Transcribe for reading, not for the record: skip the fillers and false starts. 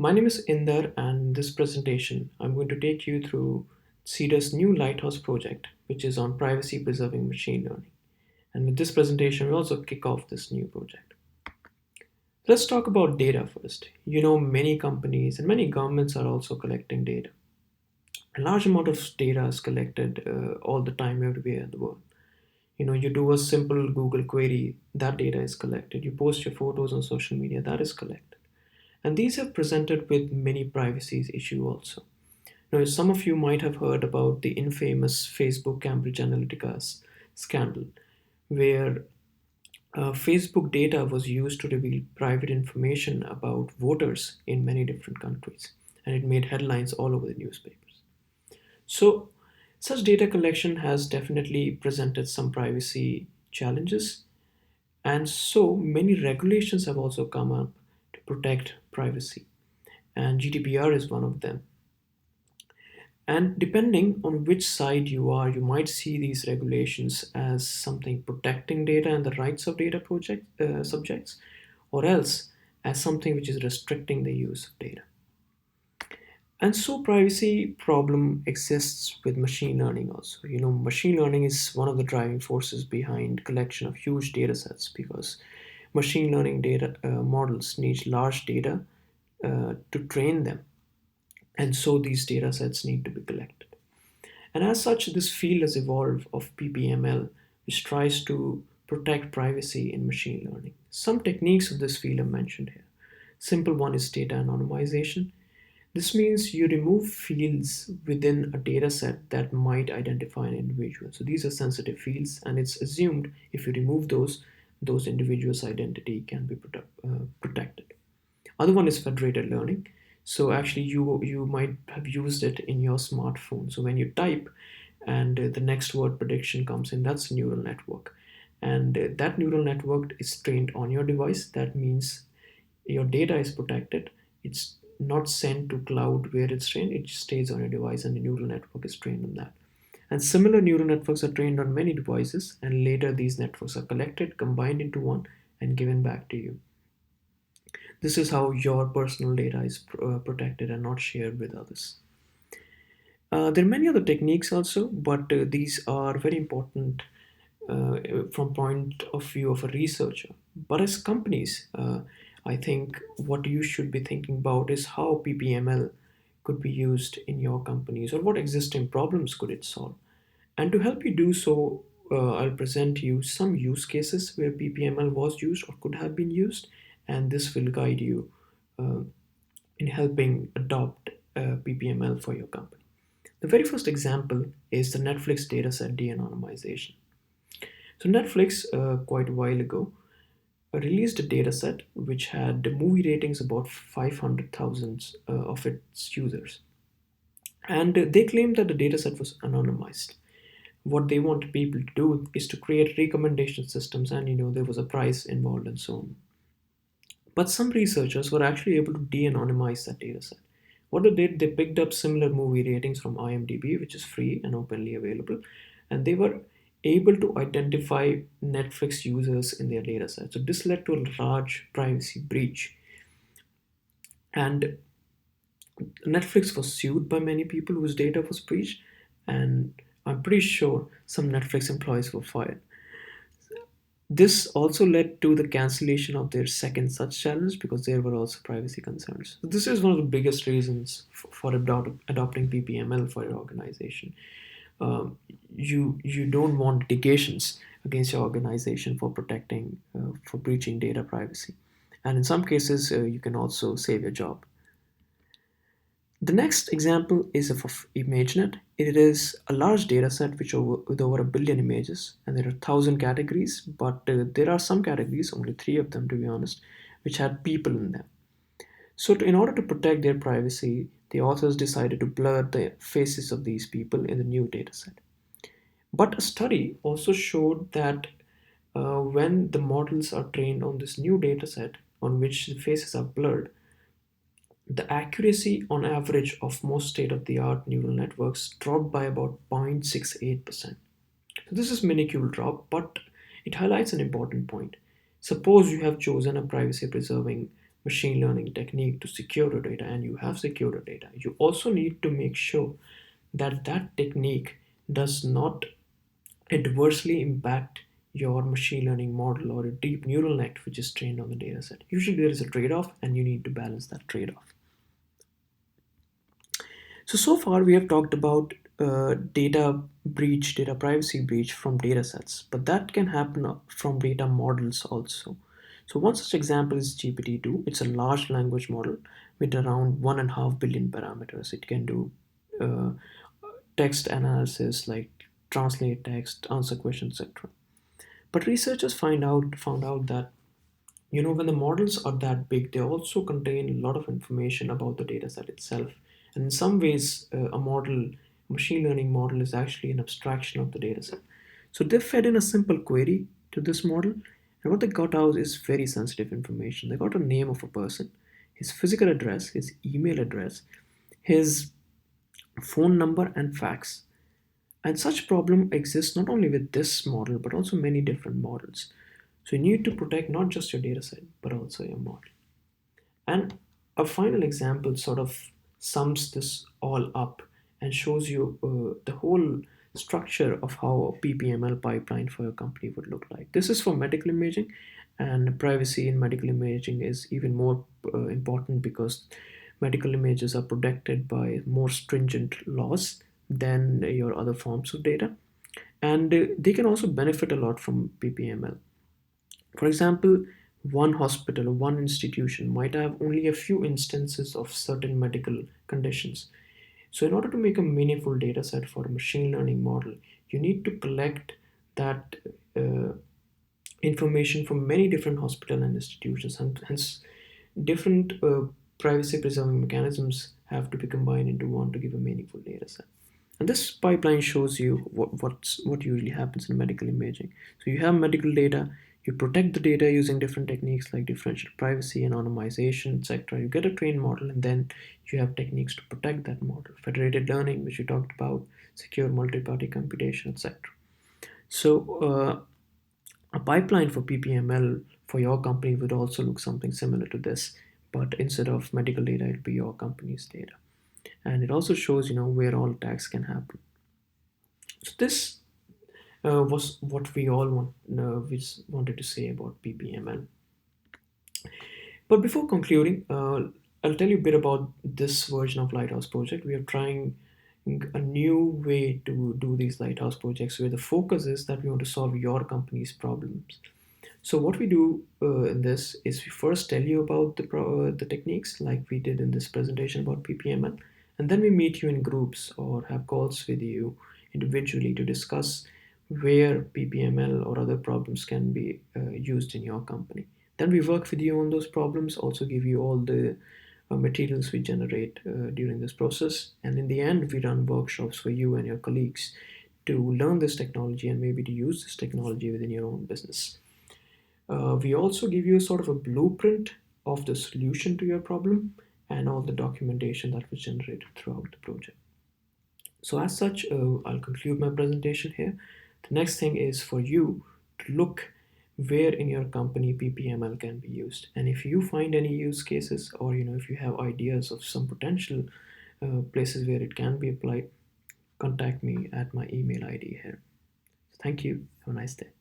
My name is Inder, and in this presentation, I'm going to take you through CeADAR's new Lighthouse project, which is on privacy preserving machine learning. And with this presentation, we'll also kick off this new project. Let's talk about data first. Many companies and many governments are also collecting data. A large amount of data is collected all the time, everywhere in the world. You do a simple Google query, that data is collected. You post your photos on social media, that is collected. And these have presented with many privacy issues also. Now, some of you might have heard about the infamous Facebook Cambridge Analytica scandal, where Facebook data was used to reveal private information about voters in many different countries, and it made headlines all over the newspapers. So, such data collection has definitely presented some privacy challenges, and so many regulations have also come up to protect privacy, and GDPR is one of them. And depending on which side you are, you might see these regulations as something protecting data and the rights of data subjects, or else as something which is restricting the use of data. And so privacy problem exists with machine learning also. Machine learning is one of the driving forces behind collection of huge data sets because machine learning data models need large data to train them, and so these data sets need to be collected. And as such, this field has evolved of PPML, which tries to protect privacy in machine learning. Some techniques of this field are mentioned here. Simple one is data anonymization. This means you remove fields within a data set that might identify an individual. So these are sensitive fields, and it's assumed if you remove those individuals' identity can be protected. Other one is federated learning. So actually you might have used it in your smartphone. So when you type and the next word prediction comes in, that's a neural network. And that neural network is trained on your device. That means your data is protected. It's not sent to cloud where it's trained. It stays on your device and the neural network is trained on that. And similar neural networks are trained on many devices, and later these networks are collected, combined into one, and given back to you. This is how your personal data is protected and not shared with others. There are many other techniques also, but these are very important from point of view of a researcher. But as companies, I think what you should be thinking about is how PPML could be used in your companies, or what existing problems could it solve. And to help you do so, I'll present you some use cases where PPML was used or could have been used, and this will guide you uh, in helping adopt PPML for your company. The very first example is the Netflix dataset de-anonymization. So Netflix, quite a while ago, released a dataset which had movie ratings about 500,000 of its users. And they claimed that the dataset was anonymized. What they wanted people to do is to create recommendation systems, and there was a price involved and so on. But some researchers were actually able to de-anonymize that dataset. What they did, they picked up similar movie ratings from IMDb, which is free and openly available, and they were able to identify Netflix users in their dataset. So this led to a large privacy breach. And Netflix was sued by many people whose data was breached, and I'm pretty sure some Netflix employees were fired. This also led to the cancellation of their second such challenge because there were also privacy concerns. So this is one of the biggest reasons for adopting PPML for your organization. You don't want litigations against your organization for protecting for breaching data privacy, and in some cases you can also save your job. The next example is of Imagenet. It is a large data set with over a billion images, and there are 1,000 categories, but there are some categories, only three of them to be honest, which had people in them. So in order to protect their privacy, the authors decided to blur the faces of these people in the new dataset. But a study also showed that when the models are trained on this new dataset on which the faces are blurred, the accuracy on average of most state-of-the-art neural networks dropped by about 0.68%. So this is minuscule drop, but it highlights an important point. Suppose you have chosen a privacy-preserving machine learning technique to secure the data, and you have secured the data, you also need to make sure that that technique does not adversely impact your machine learning model or a deep neural net which is trained on the data set. Usually there is a trade-off and you need to balance that trade-off. So far we have talked about data breach, data privacy breach from data sets, but that can happen from data models also. So one such example is GPT-2. It's a large language model with around 1.5 billion parameters. It can do uh, text analysis like translate text, answer questions, etc. But researchers found out that when the models are that big, they also contain a lot of information about the data set itself. And in some ways, machine learning model is actually an abstraction of the data set. So they fed in a simple query to this model, and what they got out is very sensitive information. They got a name of a person, his physical address, his email address, his phone number, and fax. And such problem exists not only with this model, but also many different models. So you need to protect not just your data set, but also your model. And a final example sort of sums this all up and shows you the whole structure of how a PPML pipeline for your company would look like. This is for medical imaging, and privacy in medical imaging is even more important because medical images are protected by more stringent laws than your other forms of data. And they can also benefit a lot from PPML. For example, one hospital or one institution might have only a few instances of certain medical conditions. So, in order to make a meaningful data set for a machine learning model, you need to collect that uh, information from many different hospitals and institutions, and hence, different privacy preserving mechanisms have to be combined into one to give a meaningful data set. And this pipeline shows you what usually happens in medical imaging. So you have medical data, you protect the data using different techniques like differential privacy, anonymization, etc. You get a trained model, and then you have techniques to protect that model. Federated learning, which we talked about, secure multi-party computation, etc. So a pipeline for PPML for your company would also look something similar to this, but instead of medical data, it'd be your company's data. And it also shows, where all attacks can happen. So this was what we all wanted to say about PPML. But before concluding, I'll tell you a bit about this version of Lighthouse Project. We are trying a new way to do these Lighthouse projects where the focus is that we want to solve your company's problems. So what we do in this is we first tell you about the techniques like we did in this presentation about PPML, and then we meet you in groups or have calls with you individually to discuss where PPML or other problems can be used in your company. Then we work with you on those problems, also give you all the materials we generate during this process, and in the end we run workshops for you and your colleagues to learn this technology and maybe to use this technology within your own business. We also give you sort of a blueprint of the solution to your problem and all the documentation that was generated throughout the project. So as such, I'll conclude my presentation here. The next thing is for you to look where in your company PPML can be used. And if you find any use cases or if you have ideas of some potential places where it can be applied, contact me at my email ID here. Thank you. Have a nice day.